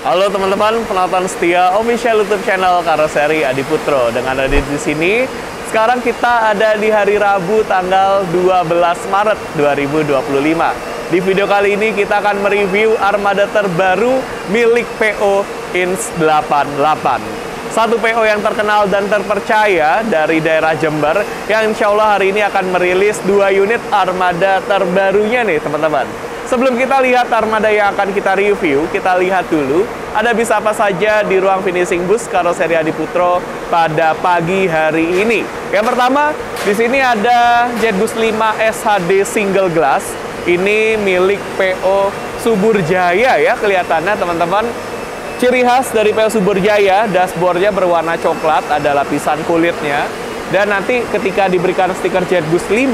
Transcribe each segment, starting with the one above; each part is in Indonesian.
Halo teman-teman penonton setia official YouTube channel Karoseri Adi Putro. Dengan ada di sini, sekarang kita ada di hari Rabu tanggal 12 Maret 2025. Di video kali ini kita akan mereview armada terbaru milik PO Ins 88. Satu PO yang terkenal dan terpercaya dari daerah Jember yang insya Allah hari ini akan merilis 2 unit armada terbarunya nih teman-teman. Sebelum kita lihat armada yang akan kita review, kita lihat dulu ada bis apa saja di ruang finishing bus Karoseri Adi Putro pada pagi hari ini. Yang pertama, di sini ada Jetbus 5 SHD single glass. Ini milik PO Suburjaya ya kelihatannya teman-teman. Ciri khas dari PO Suburjaya, dashboardnya berwarna coklat, ada lapisan kulitnya. Dan nanti ketika diberikan stiker Jetbus 5,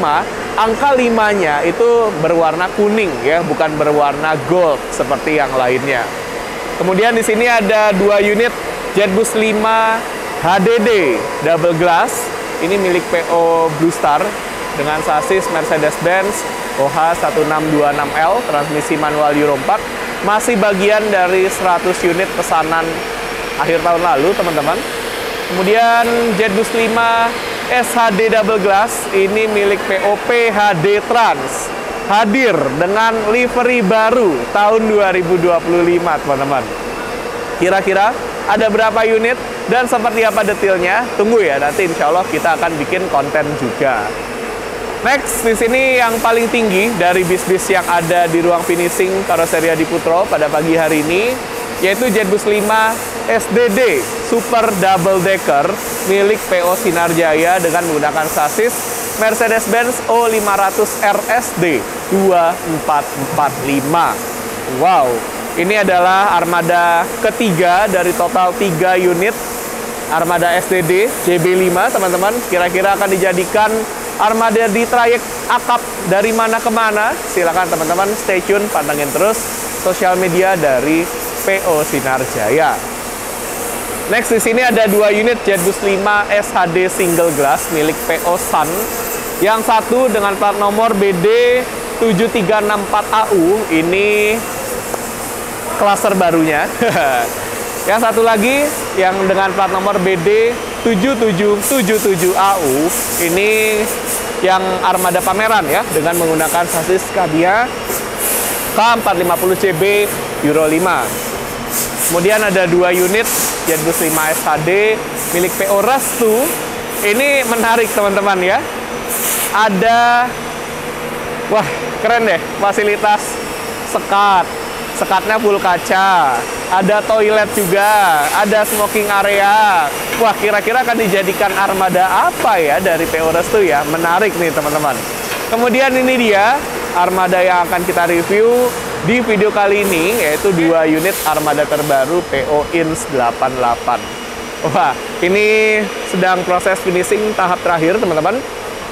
angka 5-nya itu berwarna kuning ya, bukan berwarna gold seperti yang lainnya. Kemudian di sini ada 2 unit Jetbus 5 HDD double glass. Ini milik PO Blue Star dengan sasis Mercedes-Benz OH1626L, transmisi manual Euro 4. Masih bagian dari 100 unit pesanan akhir tahun lalu, teman-teman. Kemudian Jetbus 5 SHD double glass ini milik PO PHD Trans. Hadir dengan livery baru tahun 2025, teman-teman. Kira-kira ada berapa unit dan seperti apa detailnya? Tunggu ya, nanti insya Allah kita akan bikin konten juga. Next, di sini yang paling tinggi dari bis-bis yang ada di ruang finishing Karoseri Adi Putro pada pagi hari ini, yaitu Jetbus 5 SDD Super Double Decker milik PO Sinar Jaya dengan menggunakan sasis Mercedes-Benz O500 RSD 2445. Wow, ini adalah armada ketiga dari total 3 unit armada SDD JB5, teman-teman. Kira-kira akan dijadikan armada di trayek akap dari mana ke mana? Silakan teman-teman stay tune, pantengin terus sosial media dari PO Sinar Jaya. Next, di sini ada 2 unit Jetbus 5 SHD single glass milik PO Sun. Yang satu dengan plat nomor BD 7364AU, ini klaser barunya. Yang satu lagi yang dengan plat nomor BD 7777AU, ini yang armada pameran ya, dengan menggunakan sasis Scania K450CB Euro 5. Kemudian ada 2 unit Jetbus 5 SHD milik PO Restu. Ini menarik teman-teman ya. Ada, wah keren deh, fasilitas sekat. Sekatnya full kaca. Ada toilet juga, ada smoking area. Wah, kira-kira akan dijadikan armada apa ya dari PO Restu ya? Menarik nih teman-teman. Kemudian ini dia armada yang akan kita review di video kali ini, yaitu 2 unit armada terbaru PO Ins 88. Wah, ini sedang proses finishing tahap terakhir teman-teman.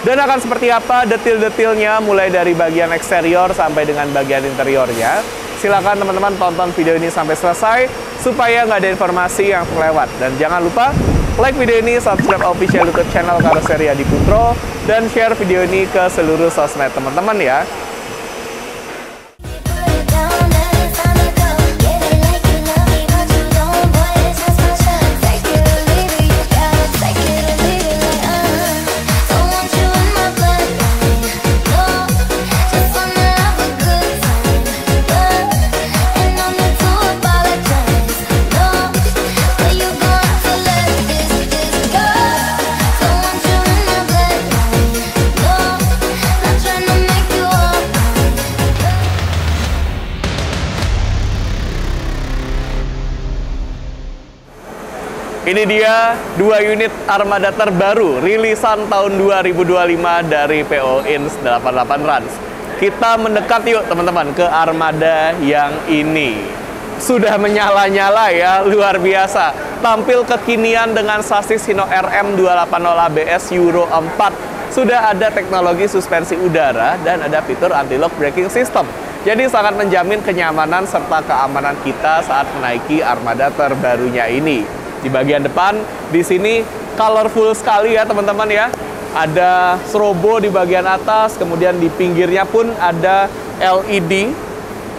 Dan akan seperti apa detail-detailnya mulai dari bagian eksterior sampai dengan bagian interiornya. Silakan teman-teman tonton video ini sampai selesai supaya nggak ada informasi yang terlewat. Dan jangan lupa like video ini, subscribe official YouTube channel Karoseri Adi Putro, dan share video ini ke seluruh sosmed teman-teman ya. Ini dia 2 unit armada terbaru rilisan tahun 2025 dari PO Ins 88 Trans. Kita mendekat yuk teman-teman ke armada yang ini. Sudah menyala-nyala ya, luar biasa. Tampil kekinian dengan sasis Hino RM 280 ABS Euro 4. Sudah ada teknologi suspensi udara dan ada fitur anti-lock braking system. Jadi sangat menjamin kenyamanan serta keamanan kita saat menaiki armada terbarunya ini. Di bagian depan, di sini colorful sekali ya teman-teman ya. Ada strobo di bagian atas, kemudian di pinggirnya pun ada LED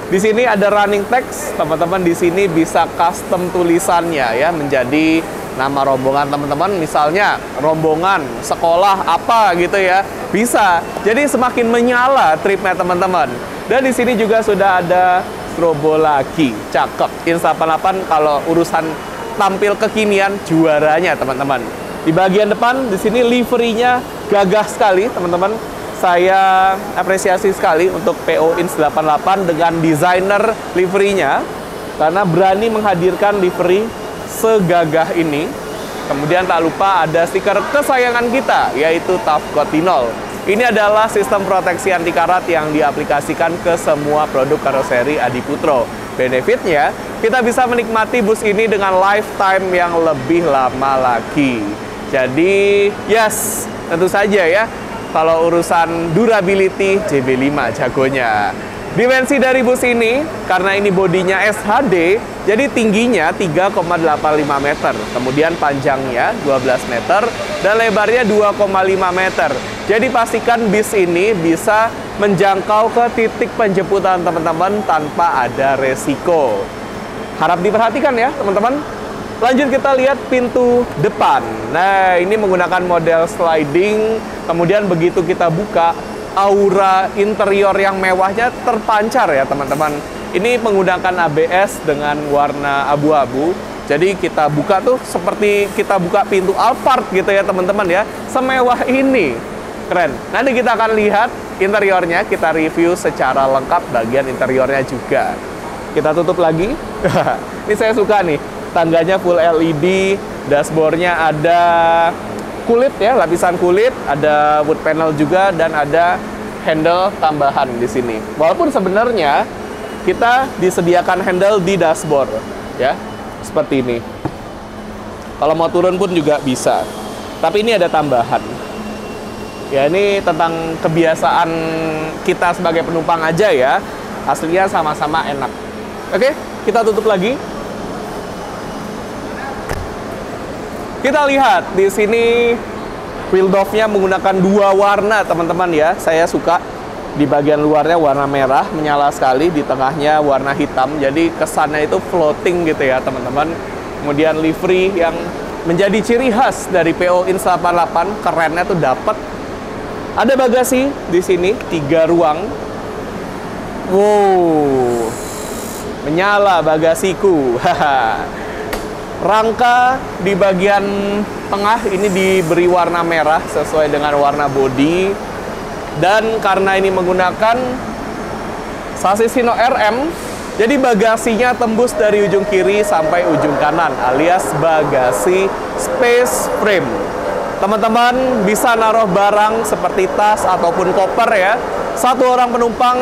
Di sini ada running text, teman-teman di sini bisa custom tulisannya ya menjadi nama rombongan teman-teman, misalnya rombongan sekolah apa gitu ya, bisa. Jadi semakin menyala tripnya teman-teman. Dan di sini juga sudah ada strobo lagi, cakep. Insta88 kalau urusan tampil kekinian juaranya teman-teman. Di bagian depan di sini liverynya gagah sekali teman-teman. Saya apresiasi sekali untuk PO Insta88 dengan desainer liverynya karena berani menghadirkan livery segagah ini. Kemudian tak lupa ada stiker kesayangan kita, yaitu Tough Cotinol. Ini adalah sistem proteksi anti karat yang diaplikasikan ke semua produk karoseri Adiputro. Benefitnya, kita bisa menikmati bus ini dengan lifetime yang lebih lama lagi. Jadi, yes, tentu saja ya, kalau urusan durability, JB5 jagonya. Dimensi dari bus ini, karena ini bodinya SHD, jadi tingginya 3,85 meter. Kemudian panjangnya 12 meter dan lebarnya 2,5 meter. Jadi pastikan bis ini bisa menjangkau ke titik penjemputan teman-teman tanpa ada resiko. Harap diperhatikan ya teman-teman. Lanjut kita lihat pintu depan. Nah, ini menggunakan model sliding. Kemudian begitu kita buka, aura interior yang mewahnya terpancar ya teman-teman. Ini menggunakan ABS dengan warna abu-abu. Jadi kita buka tuh seperti kita buka pintu Alphard gitu ya teman-teman ya. Semewah ini. Keren. Nanti kita akan lihat interiornya, kita review secara lengkap bagian interiornya juga. Kita tutup lagi. Ini saya suka nih. Tangganya full LED, dashboardnya ada kulit ya, lapisan kulit, ada wood panel juga, dan ada handle tambahan di sini. Walaupun sebenarnya kita disediakan handle di dashboard ya, seperti ini. Kalau mau turun pun juga bisa. Tapi ini ada tambahan. Ya, ini tentang kebiasaan kita sebagai penumpang aja ya. Aslinya sama-sama enak. Oke, kita tutup lagi. Kita lihat di sini wheel doff-nya menggunakan dua warna teman-teman ya. Saya suka di bagian luarnya warna merah menyala sekali, di tengahnya warna hitam. Jadi kesannya itu floating gitu ya teman-teman. Kemudian livery yang menjadi ciri khas dari PO Insta88, kerennya tuh dapat. Ada bagasi di sini 3 ruang. Wow, menyala bagasiku. Rangka di bagian tengah ini diberi warna merah sesuai dengan warna bodi. Dan karena ini menggunakan sasis Hino RM, jadi bagasinya tembus dari ujung kiri sampai ujung kanan, alias bagasi space frame. Teman-teman bisa naruh barang seperti tas ataupun koper ya. Satu orang penumpang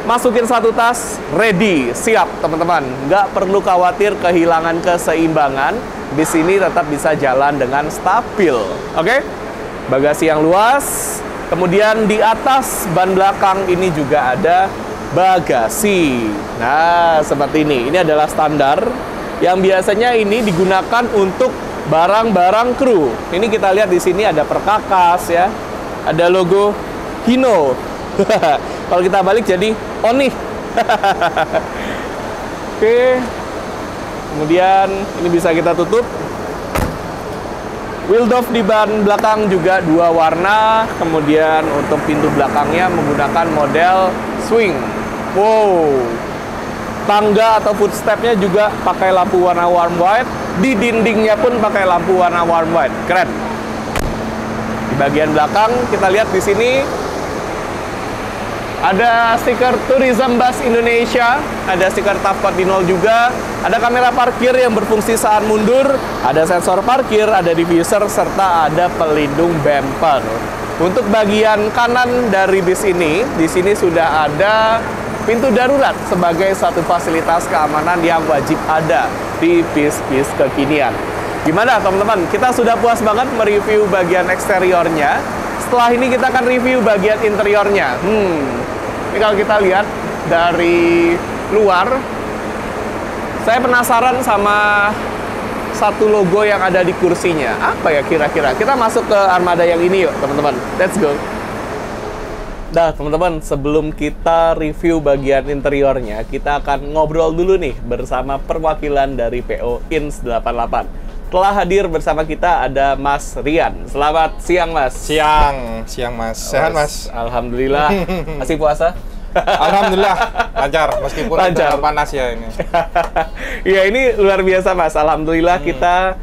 masukin satu tas, ready, siap teman-teman. Nggak perlu khawatir kehilangan keseimbangan. Bis ini tetap bisa jalan dengan stabil. Oke? Bagasi yang luas. Kemudian di atas ban belakang ini juga ada bagasi. Nah, seperti ini. Ini adalah standar yang biasanya ini digunakan untuk barang-barang kru. Ini kita lihat di sini ada perkakas ya. Ada logo Hino. Kalau kita balik jadi Oni. Oke. Kemudian ini bisa kita tutup. Wheel doff di ban belakang juga 2 warna. Kemudian untuk pintu belakangnya menggunakan model swing. Wow. Tangga atau footstepnya juga pakai lampu warna warm white. Di dindingnya pun pakai lampu warna warm white. Keren. Di bagian belakang kita lihat di sini ada stiker Tourism Bus Indonesia, ada stiker Tough Cotinol juga, ada kamera parkir yang berfungsi saat mundur, ada sensor parkir, ada diffuser, serta ada pelindung bumper. Untuk bagian kanan dari bis ini, di sini sudah ada pintu darurat sebagai satu fasilitas keamanan yang wajib ada di bis-bis kekinian. Gimana teman-teman? Kita sudah puas banget mereview bagian eksteriornya. Setelah ini kita akan review bagian interiornya. Ini kalau kita lihat dari luar, saya penasaran sama satu logo yang ada di kursinya. Apa ya kira-kira? Kita masuk ke armada yang ini yuk teman-teman. Let's go. Nah, teman-teman, sebelum kita review bagian interiornya, kita akan ngobrol dulu nih bersama perwakilan dari PO Ins 88. Telah hadir bersama kita ada Mas Rian. Selamat siang, Mas. Siang Mas. Sehat, Mas? Alhamdulillah. Masih puasa? Alhamdulillah, lancar meskipun lancar. Panas ya ini. Ya, ini luar biasa, Mas. Alhamdulillah kita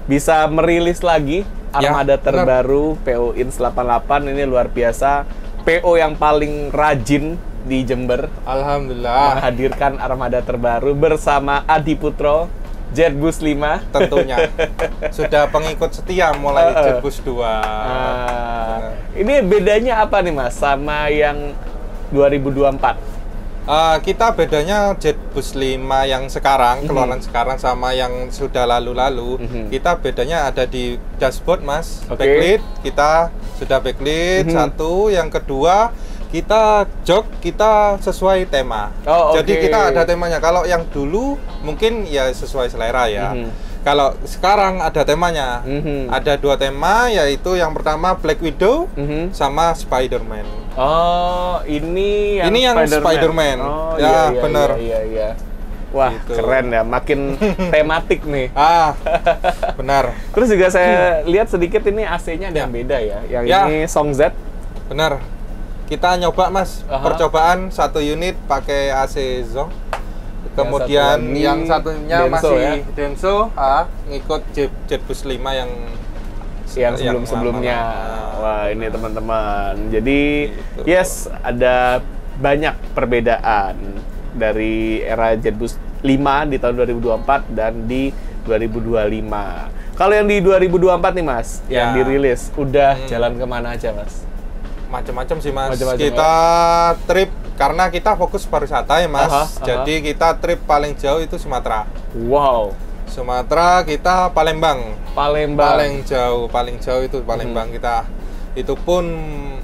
bisa merilis lagi armada terbaru PO Ins 88. Ini luar biasa. PO yang paling rajin di Jember. Alhamdulillah. Menghadirkan armada terbaru bersama Adiputro, Jetbus 5. Tentunya. Sudah pengikut setia mulai Jetbus 2. Ini bedanya apa nih, Mas, sama yang 2024? Kita bedanya Jetbus 5 yang sekarang, keluaran sekarang sama yang sudah lalu-lalu. Kita bedanya ada di dashboard, Mas. Backlit, kita sudah backlit. Satu, yang kedua kita jok, kita sesuai tema. Jadi kita ada temanya. Kalau yang dulu mungkin ya sesuai selera ya. Kalau sekarang ada temanya. Ada dua tema, yaitu yang pertama Black Widow sama Spider-Man. Oh, ini yang Spider-Man. Oh, ya, iya, bener. Iya. Wah, gitu. Keren ya, makin tematik nih. Benar. Terus juga saya lihat sedikit ini AC-nya ada yang beda ya. Yang ini Song Z. Benar. Kita nyoba, Mas. Percobaan satu unit pakai AC Zong. Kemudian yang satunya Denso, masih ya? Denso, ngikut Jetbus 5 yang sebelum-sebelumnya. Wah, ini teman-teman. Jadi, gitu. yes, ada banyak perbedaan dari era Jetbus 5 di tahun 2024 dan di 2025. Kalau yang di 2024 nih, Mas, yang dirilis, udah jalan kemana aja, Mas? Macam-macam sih, Mas. Macem-macem, kita trip, karena kita fokus pariwisata ya, Mas. Jadi kita trip paling jauh itu Sumatera. Wow. Sumatera, kita Palembang. Paling jauh itu Palembang. Kita itu pun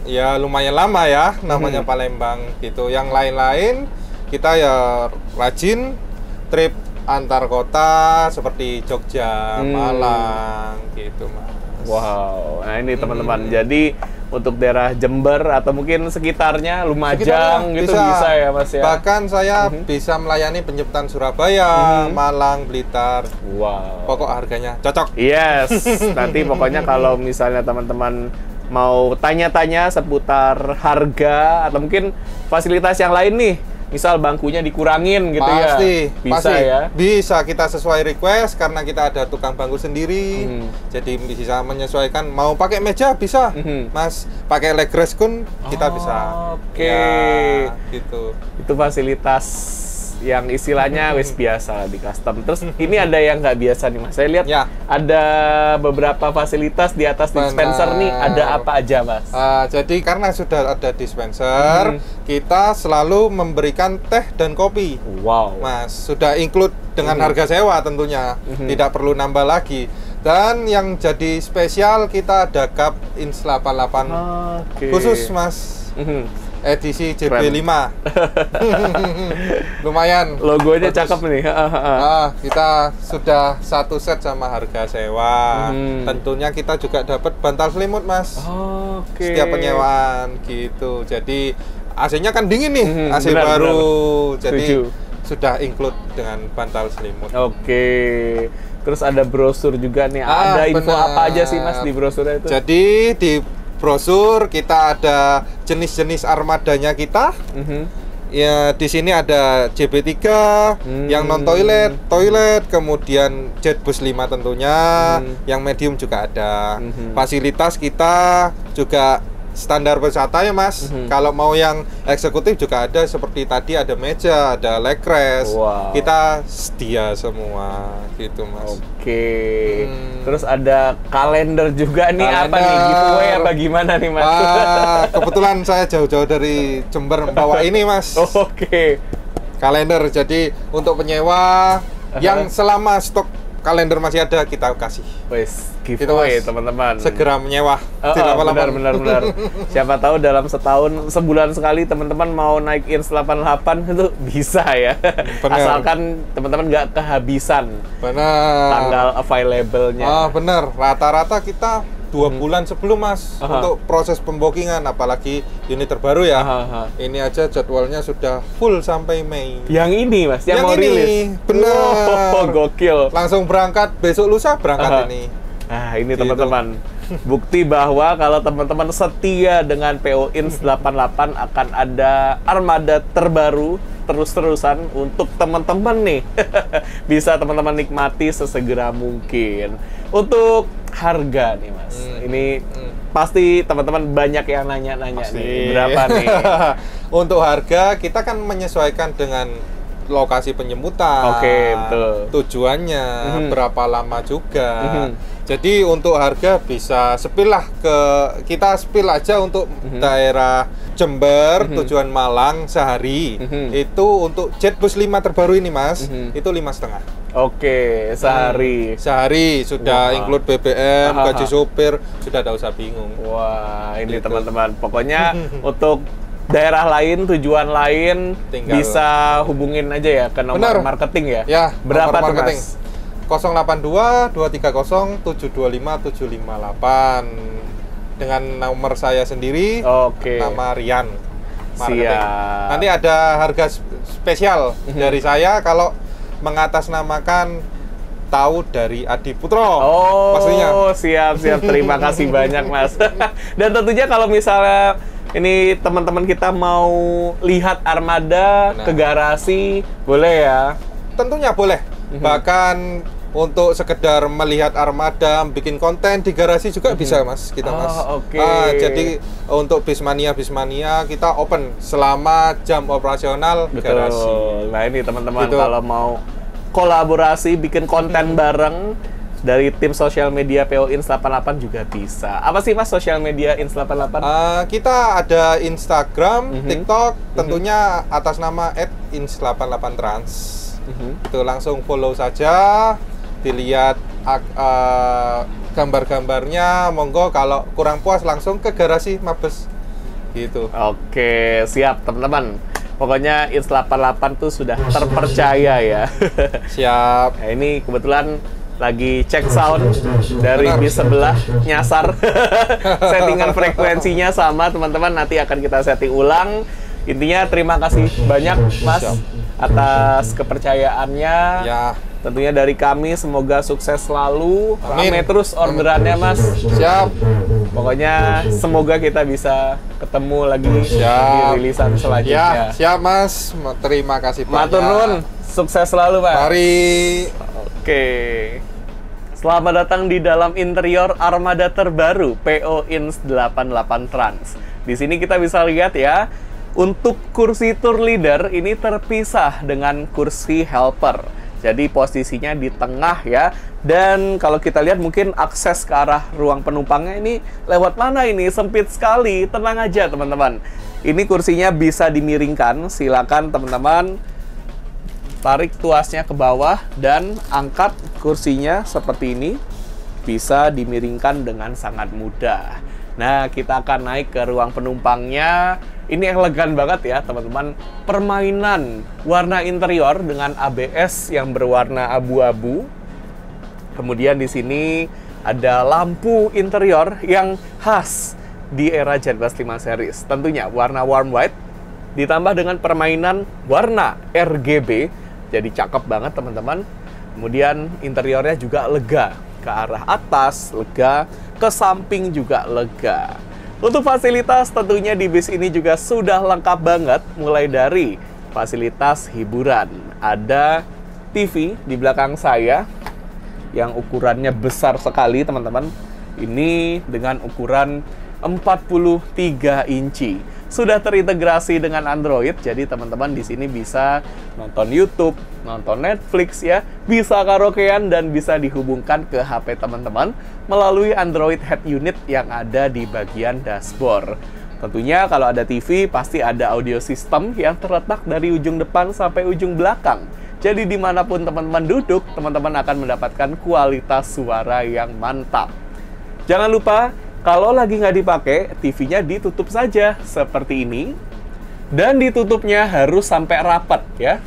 ya lumayan lama ya, namanya Palembang gitu. Yang lain-lain kita ya rajin trip antar kota seperti Jogja, Malang gitu, Mas. Wow. Nah, ini teman-teman. Jadi untuk daerah Jember atau mungkin sekitarnya, Lumajang gitu bisa ya, Mas ya. Bahkan saya bisa melayani penjemputan Surabaya, Malang, Blitar. Wow. Pokok harganya cocok. Yes. Nanti pokoknya kalau misalnya teman-teman mau tanya-tanya seputar harga atau mungkin fasilitas yang lain nih, misal bangkunya dikurangin gitu ya. Bisa ya. Bisa kita sesuai request karena kita ada tukang bangku sendiri. Jadi bisa menyesuaikan, mau pakai meja bisa. Mas, pakai leg rest pun kita bisa. Oke. Ya, gitu. Itu fasilitas yang istilahnya wis biasa di custom. Terus ini ada yang nggak biasa nih, Mas. Saya lihat ada beberapa fasilitas di atas dispenser nih. Ada apa aja, Mas? Jadi karena sudah ada dispenser, kita selalu memberikan teh dan kopi. Wow. Mas, sudah include dengan harga sewa tentunya. Tidak perlu nambah lagi. Dan yang jadi spesial kita ada cup Ins 88 khusus, Mas. Edisi JB5. Lumayan. Logonya cakep nih. Kita sudah satu set sama harga sewa. Tentunya kita juga dapat bantal selimut, Mas. Setiap penyewaan gitu. Jadi AC-nya kan dingin nih, AC baru. Jadi sudah include dengan bantal selimut. Terus ada brosur juga nih. Ada info apa aja sih, Mas, di brosurnya itu? Jadi di brosur kita ada jenis-jenis armadanya kita. Ya, di sini ada JB3 yang non toilet, kemudian Jetbus 5 tentunya, yang medium juga ada. Fasilitas kita juga standar wisata ya, Mas. Kalau mau yang eksekutif juga ada, seperti tadi ada meja, ada leg rest. Kita sedia semua gitu, Mas. Terus ada kalender juga nih. Apa nih, giveaway apa gimana nih, Mas? Kebetulan saya jauh-jauh dari Jember bawa ini, Mas. Kalender, jadi untuk penyewa yang selama stok kalender masih ada, kita kasih. Giveaway, teman-teman. Segera menyewa. Benar. Siapa tahu dalam setahun, sebulan sekali teman-teman mau naik Ins 88 itu bisa ya. Asalkan teman-teman nggak kehabisan. Tanggal available-nya. Benar. Rata-rata kita 2 bulan sebelum Mas untuk proses pembokingan, apalagi unit terbaru ya. Ini aja jadwalnya sudah full sampai Mei. Yang ini Mas, yang mau ini, rilis. benar. Gokil. Langsung berangkat besok lusa berangkat ini. Nah, ini teman-teman. Bukti bahwa kalau teman-teman setia dengan PO Ins 88 akan ada armada terbaru terus-terusan untuk teman-teman nih. Bisa teman-teman nikmati sesegera mungkin. Untuk harga nih Mas, ini pasti teman-teman banyak yang nanya-nanya nih, berapa nih? Untuk harga kita kan menyesuaikan dengan lokasi penjemputan, betul. tujuannya, berapa lama juga. Jadi untuk harga bisa spill lah kita spill aja untuk daerah Jember, tujuan Malang sehari. Itu untuk jet bus 5 terbaru ini Mas, itu 5,5. Oke, sehari. Sehari sudah include BBM, gaji sopir, sudah tidak usah bingung. Wah, ini teman-teman. Pokoknya untuk daerah lain, tujuan lain, bisa hubungin aja ya ke nomor marketing ya. Ya, berapa nomor tuh marketing? Mas? 082 230 725 758 dengan nomor saya sendiri. Nama Rian marketing. Siap. Nanti ada harga spesial dari saya kalau mengatasnamakan tahu dari Adi Putro. Pastinya. Siap. Terima kasih banyak Mas. Dan tentunya kalau misalnya ini teman-teman kita mau lihat armada ke garasi, boleh ya? Tentunya boleh. Bahkan untuk sekedar melihat armada, bikin konten di garasi juga bisa Mas, kita Mas. Jadi untuk Bismania kita open selama jam operasional garasi. Nah ini teman-teman kalau mau kolaborasi, bikin konten bareng dari tim sosial media PO Ins 88 juga bisa. Apa sih Mas sosial media Ins 88? Kita ada Instagram, TikTok, tentunya atas nama @ins88trans. Itu langsung follow saja, dilihat gambar-gambarnya, monggo kalau kurang puas langsung ke garasi Mabes gitu. Oke, siap teman-teman. Pokoknya Ins 88 tuh sudah terpercaya ya. Siap. Nah, ini kebetulan lagi cek sound dari bis sebelah, nyasar. Settingan frekuensinya sama teman-teman, nanti akan kita setting ulang. Intinya terima kasih banyak Mas atas kepercayaannya. Ya. Tentunya dari kami semoga sukses selalu. Rame terus orderannya Mas. Siap. Pokoknya semoga kita bisa ketemu lagi di rilisan selanjutnya. Siap Mas. Terima kasih banyak. Matur nuwun. Sukses selalu Pak. Mari. Oke. Selamat datang di dalam interior armada terbaru PO Ins 88 Trans. Di sini kita bisa lihat ya, untuk kursi tour leader ini terpisah dengan kursi helper. Jadi posisinya di tengah ya. Dan kalau kita lihat mungkin akses ke arah ruang penumpangnya ini lewat mana ini? Sempit sekali. Tenang aja teman-teman. Ini kursinya bisa dimiringkan. Silakan teman-teman tarik tuasnya ke bawah dan angkat kursinya seperti ini. Bisa dimiringkan dengan sangat mudah. Nah, kita akan naik ke ruang penumpangnya. Ini elegan banget ya, teman-teman. Permainan warna interior dengan ABS yang berwarna abu-abu. Kemudian di sini ada lampu interior yang khas di era Jetbus 5 series. Tentunya warna warm white ditambah dengan permainan warna RGB. Jadi cakep banget, teman-teman. Kemudian interiornya juga lega. Ke arah atas lega, ke samping juga lega. Untuk fasilitas tentunya di bis ini juga sudah lengkap banget, mulai dari fasilitas hiburan. Ada TV di belakang saya yang ukurannya besar sekali, teman-teman. Ini dengan ukuran 43 inci. Sudah terintegrasi dengan Android, jadi teman-teman di sini bisa nonton YouTube, nonton Netflix ya, bisa karaokean dan bisa dihubungkan ke HP teman-teman melalui Android Head Unit yang ada di bagian dashboard. Tentunya kalau ada TV pasti ada audio system yang terletak dari ujung depan sampai ujung belakang. Jadi dimanapun teman-teman duduk, teman-teman akan mendapatkan kualitas suara yang mantap. Jangan lupa, kalau lagi nggak dipakai, TV-nya ditutup saja seperti ini. Dan ditutupnya harus sampai rapat ya.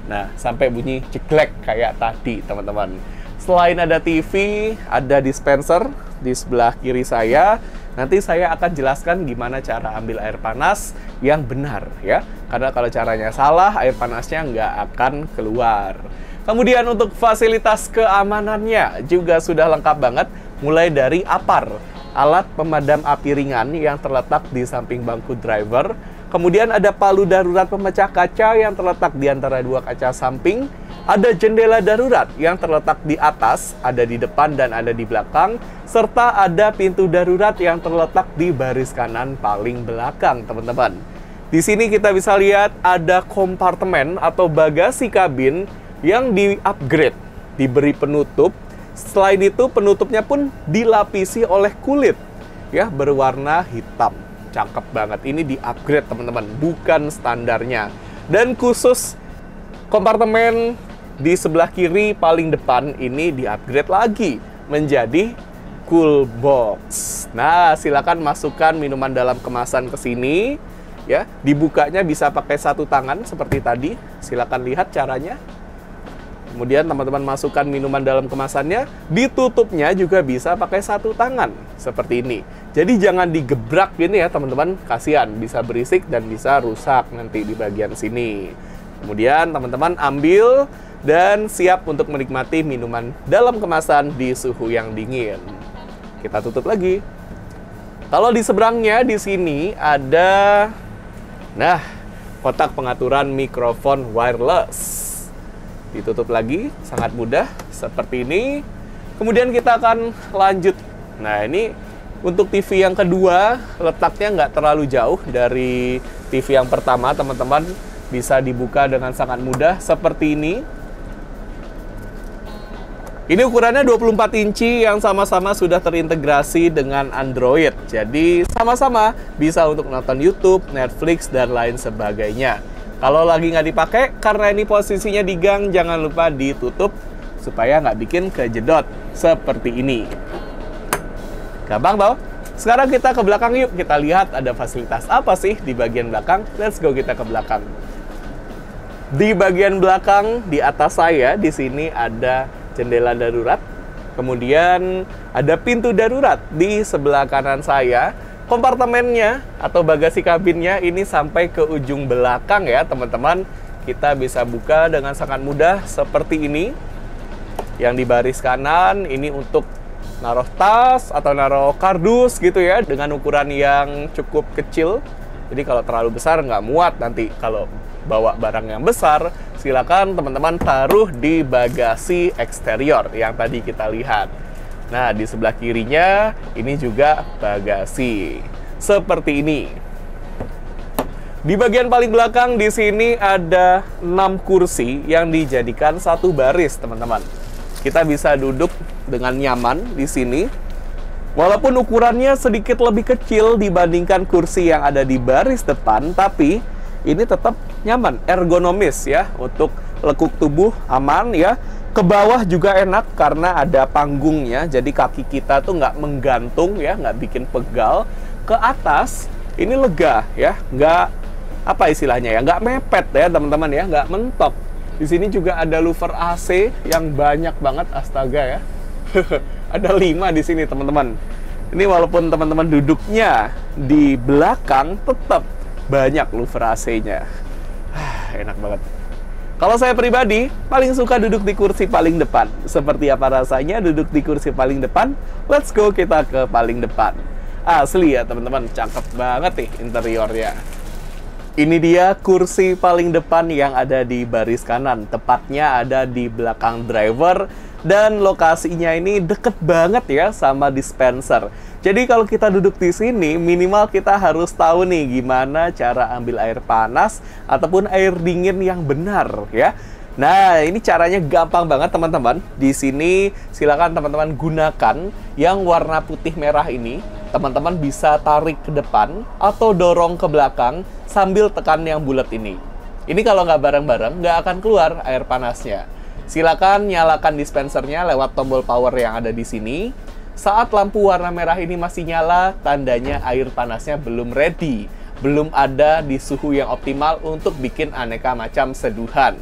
Nah, sampai bunyi ceklek kayak tadi, teman-teman. Selain ada TV, ada dispenser. di sebelah kiri saya. Nanti saya akan jelaskan gimana cara ambil air panas yang benar ya. Karena kalau caranya salah, air panasnya nggak akan keluar. Kemudian untuk fasilitas keamanannya juga sudah lengkap banget. Mulai dari APAR, alat pemadam api ringan yang terletak di samping bangku driver. Kemudian ada palu darurat pemecah kaca yang terletak di antara dua kaca samping. Ada jendela darurat yang terletak di atas, ada di depan dan ada di belakang. Serta ada pintu darurat yang terletak di baris kanan paling belakang, teman-teman. Di sini kita bisa lihat ada kompartemen atau bagasi kabin yang di-upgrade, diberi penutup. Selain itu, penutupnya pun dilapisi oleh kulit ya, berwarna hitam. Cakep banget. Ini di-upgrade, teman-teman, bukan standarnya. Dan khusus kompartemen di sebelah kiri paling depan ini di-upgrade lagi menjadi cool box. Nah, silakan masukkan minuman dalam kemasan ke sini ya. Dibukanya bisa pakai satu tangan seperti tadi. Silakan lihat caranya. Kemudian teman-teman masukkan minuman dalam kemasannya, ditutupnya juga bisa pakai satu tangan seperti ini. Jadi jangan digebrak gini ya teman-teman, kasihan bisa berisik dan bisa rusak nanti di bagian sini. Kemudian teman-teman ambil dan siap untuk menikmati minuman dalam kemasan di suhu yang dingin. Kita tutup lagi. Kalau di seberangnya di sini ada kotak pengaturan mikrofon wireless. Ditutup lagi, sangat mudah seperti ini. Kemudian kita akan lanjut. Nah, ini untuk TV yang kedua, letaknya nggak terlalu jauh dari TV yang pertama, teman-teman. Bisa dibuka dengan sangat mudah seperti ini. Ini ukurannya 24 inci yang sama-sama sudah terintegrasi dengan Android. Jadi sama-sama bisa untuk nonton YouTube, Netflix, dan lain sebagainya. Kalau lagi nggak dipakai, karena ini posisinya di gang, jangan lupa ditutup supaya nggak bikin kejedot seperti ini. Gampang toh? Sekarang kita ke belakang yuk, kita lihat ada fasilitas apa sih di bagian belakang. Let's go, kita ke belakang. Di bagian belakang, di atas saya, di sini ada jendela darurat. Kemudian ada pintu darurat di sebelah kanan saya. Kompartemennya atau bagasi kabinnya ini sampai ke ujung belakang ya teman-teman. Kita bisa buka dengan sangat mudah seperti ini. Yang di baris kanan ini untuk naruh tas atau naruh kardus gitu ya, dengan ukuran yang cukup kecil. Jadi kalau terlalu besar nggak muat nanti kalau bawa barang yang besar. Silakan teman-teman taruh di bagasi eksterior yang tadi kita lihat. Nah, di sebelah kirinya ini juga bagasi. Seperti ini. Di bagian paling belakang di sini ada 6 kursi yang dijadikan satu baris, teman-teman. Kita bisa duduk dengan nyaman di sini. Walaupun ukurannya sedikit lebih kecil dibandingkan kursi yang ada di baris depan, tapi ini tetap nyaman, ergonomis ya, untuk lekuk tubuh aman ya. Ke bawah juga enak karena ada panggungnya, jadi kaki kita tuh nggak menggantung ya, nggak bikin pegal. Ke atas ini lega ya, nggak apa istilahnya ya, nggak mepet ya teman-teman ya, nggak mentok. Di sini juga ada louver AC yang banyak banget, astaga ya. Ada 5 di sini teman-teman. Ini walaupun teman-teman duduknya di belakang, tetap banyak louver AC-nya. Enak banget. Kalau saya pribadi, paling suka duduk di kursi paling depan. Seperti apa rasanya duduk di kursi paling depan? Let's go, kita ke paling depan. Asli ya teman-teman, cakep banget nih interiornya. Ini dia kursi paling depan yang ada di baris kanan. Tepatnya ada di belakang driver. Dan lokasinya ini deket banget ya sama dispenser. Jadi kalau kita duduk di sini, minimal kita harus tahu nih gimana cara ambil air panas ataupun air dingin yang benar ya. Nah, ini caranya gampang banget teman-teman. Di sini silakan teman-teman gunakan yang warna putih merah ini. Teman-teman bisa tarik ke depan atau dorong ke belakang sambil tekan yang bulat ini. Ini kalau nggak bareng-bareng nggak akan keluar air panasnya. Silakan nyalakan dispensernya lewat tombol power yang ada di sini. Saat lampu warna merah ini masih nyala, tandanya air panasnya belum ready. Belum ada di suhu yang optimal untuk bikin aneka macam seduhan.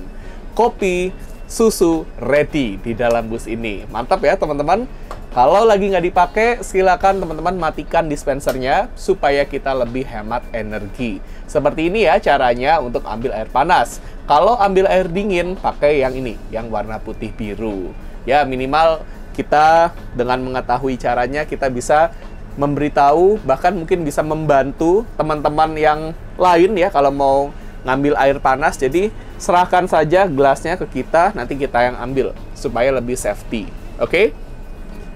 Kopi, susu, ready di dalam bus ini. Mantap ya teman-teman. Kalau lagi nggak dipakai, silakan teman-teman matikan dispensernya supaya kita lebih hemat energi. Seperti ini ya caranya untuk ambil air panas. Kalau ambil air dingin, pakai yang ini, yang warna putih biru. Ya, minimal kita dengan mengetahui caranya, kita bisa memberitahu, bahkan mungkin bisa membantu teman-teman yang lain ya kalau mau ngambil air panas. Jadi serahkan saja gelasnya ke kita, nanti kita yang ambil supaya lebih safety. Oke?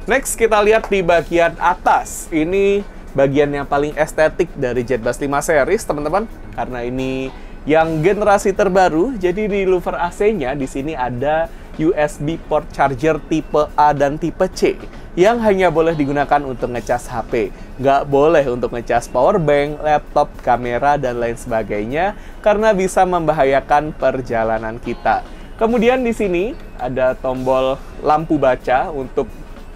Next, kita lihat di bagian atas. Ini bagian yang paling estetik dari JetBus 5 series, teman-teman. Karena ini yang generasi terbaru, jadi di louver AC-nya di sini ada USB port charger tipe A dan tipe C yang hanya boleh digunakan untuk ngecas HP. Nggak boleh untuk ngecas power bank, laptop, kamera, dan lain sebagainya karena bisa membahayakan perjalanan kita. Kemudian di sini ada tombol lampu baca untuk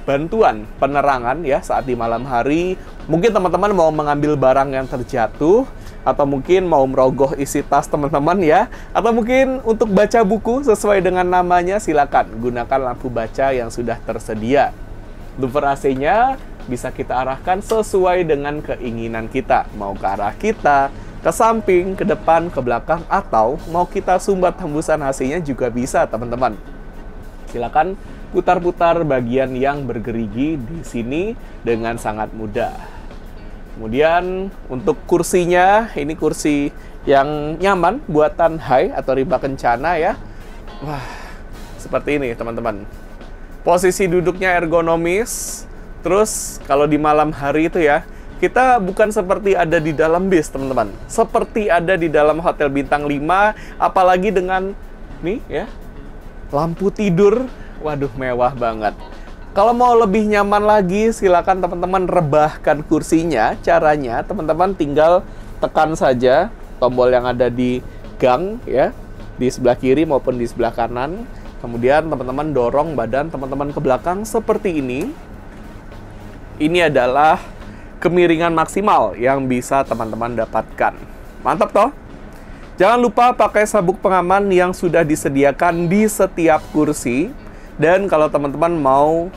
bantuan penerangan ya saat di malam hari. Mungkin teman-teman mau mengambil barang yang terjatuh, atau mungkin mau merogoh isi tas teman-teman ya, atau mungkin untuk baca buku sesuai dengan namanya, silakan gunakan lampu baca yang sudah tersedia. Louver AC-nya bisa kita arahkan sesuai dengan keinginan kita, mau ke arah kita, ke samping, ke depan, ke belakang, atau mau kita sumbat hembusan AC-nya juga bisa teman-teman. Silakan putar-putar bagian yang bergerigi di sini dengan sangat mudah. Kemudian untuk kursinya, ini kursi yang nyaman buatan Hai atau Riba Kencana ya. Wah, seperti ini teman-teman. Posisi duduknya ergonomis. Terus kalau di malam hari itu ya, kita bukan seperti ada di dalam bis teman-teman. Seperti ada di dalam hotel bintang 5, apalagi dengan nih ya, lampu tidur. Waduh, mewah banget. Kalau mau lebih nyaman lagi, silakan teman-teman rebahkan kursinya. Caranya, teman-teman tinggal tekan saja tombol yang ada di gang ya, di sebelah kiri maupun di sebelah kanan. Kemudian teman-teman dorong badan teman-teman ke belakang seperti ini. Ini adalah kemiringan maksimal yang bisa teman-teman dapatkan. Mantap toh? Jangan lupa pakai sabuk pengaman yang sudah disediakan di setiap kursi. Dan kalau teman-teman mau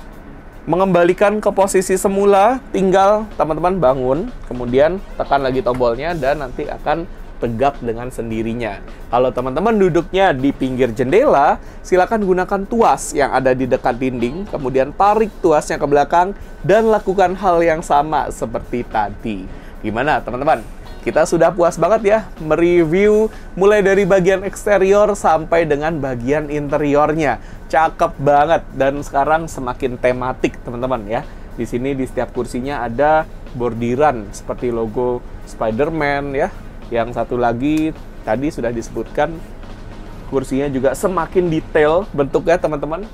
mengembalikan ke posisi semula, tinggal teman-teman bangun, kemudian tekan lagi tombolnya dan nanti akan tegak dengan sendirinya. Kalau teman-teman duduknya di pinggir jendela, silakan gunakan tuas yang ada di dekat dinding, kemudian tarik tuasnya ke belakang dan lakukan hal yang sama seperti tadi. Gimana teman-teman? Kita sudah puas banget ya mereview mulai dari bagian eksterior sampai dengan bagian interiornya. Cakep banget dan sekarang semakin tematik teman-teman ya. Di sini di setiap kursinya ada bordiran seperti logo Spider-Man ya. Yang satu lagi tadi sudah disebutkan, kursinya juga semakin detail bentuknya teman-teman.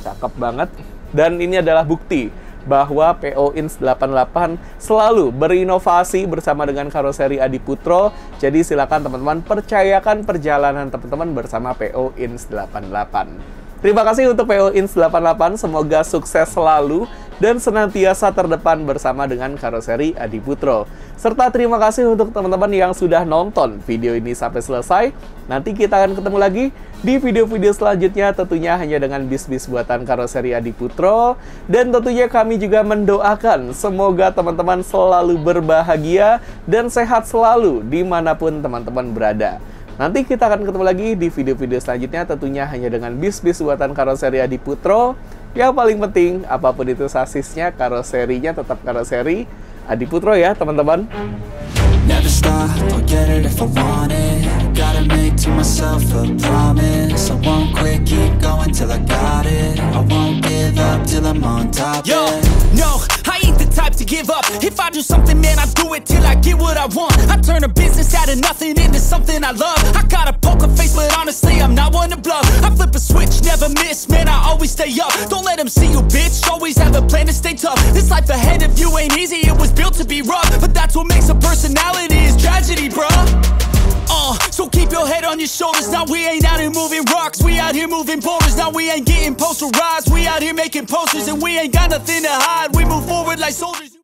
Cakep banget. Dan ini adalah bukti bahwa PO Ins 88 selalu berinovasi bersama dengan karoseri Adiputro. Jadi silakan teman-teman percayakan perjalanan teman-teman bersama PO Ins 88. Terima kasih untuk PO Ins 88, semoga sukses selalu dan senantiasa terdepan bersama dengan karoseri Adiputro. Serta terima kasih untuk teman-teman yang sudah nonton video ini sampai selesai. Nanti kita akan ketemu lagi di video-video selanjutnya, tentunya hanya dengan bis-bis buatan karoseri Adiputro. Dan tentunya kami juga mendoakan semoga teman-teman selalu berbahagia dan sehat selalu dimanapun teman-teman berada. Nanti kita akan ketemu lagi di video-video selanjutnya, tentunya hanya dengan bis-bis buatan karoseri Adiputro. Yang paling penting, apapun itu sasisnya, karoserinya tetap karoseri Adiputro ya teman-teman. Never stop, I'll get it if I want it. Gotta make to myself a promise. I won't quit, keep going till I got it. I won't give up till I'm on top. Yo, no, I ain't the type to give up. If I do something, man, I do it till I get what I want. I turn a business out of nothing into something I love. I got a poker face, but honestly, I'm not one to bluff. I flip a switch, never miss, man, I always stay up. Don't let them see you, bitch, always have a plan to stay tough. This life ahead of you ain't easy, it was built to be rough. But that's what makes a personality, is tragedy, bruh. So keep your head on your shoulders. Now we ain't out here moving rocks, we out here moving boulders. Now we ain't getting posterized, we out here making posters. And we ain't got nothing to hide, we move forward like soldiers.